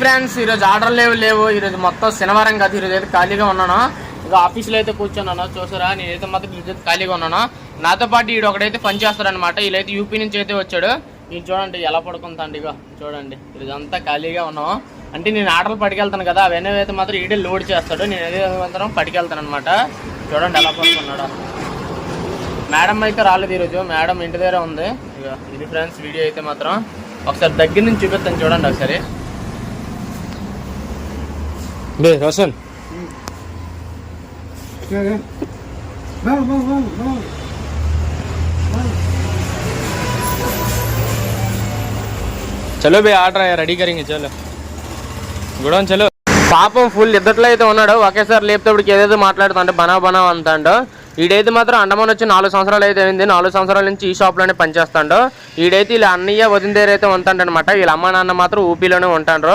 Friends ఈరోజు order లేవు ఈరోజు మొత్తం శనివారం కాదు. ఈరోజు అయితే ఖాళీగా ఉన్నాను. ఇక ఆఫీస్లో అయితే కూర్చున్నాను. చూసారా, నేనైతే మాత్రం ఈరోజు ఖాళీగా ఉన్నాను. నాతో పాటు ఈడు ఒకడైతే పని చేస్తాడనమాట. వీళ్ళైతే యూపీ నుంచి అయితే వచ్చాడు. ఈయన చూడండి ఎలా పడుకుంటాండి. ఇక చూడండి ఈరోజు అంతా ఖాళీగా ఉన్నాము. అంటే నేను ఆర్డర్లు పట్టుకెళ్తాను కదా, అవన్నీ అయితే మాత్రం ఈడే లోడ్ చేస్తాడు. నేను ఏదో మాత్రం పట్టుకెళ్తాను అనమాట. చూడండి ఎలా పడుకున్నాడు. మేడం అయితే రాలేదు ఈరోజు, మేడం ఇంటి దగ్గర ఉంది. ఇక ఇది ఫ్రెండ్స్ వీడియో అయితే మాత్రం ఒకసారి దగ్గర నుంచి చూపిస్తాను చూడండి ఒకసారి. బే రోషన్ చలో బే ఆర్డర్ రెడీ కరింగ్ చలో గుడౌన్ చలో. పాపం ఫుల్ ఇద్దట్లో అయితే ఉన్నాడు. ఒకేసారి లేపుతోడికి ఏదైతే మాట్లాడుతుంటే బనా అంటాడు. ఈడైతే మాత్రం అండమాన్ వచ్చి 4 సంవత్సరాలు అయితే అయింది. 4 సంవత్సరాల నుంచి ఈ షాప్లోనే పనిచేస్తాడు. ఈడైతే వీళ్ళ అన్నయ్య వదిన దగ్గర అయితే ఉంటాడనమాట. వీళ్ళ అమ్మ నాన్న మాత్రం ఊపీలోనే ఉంటాడు.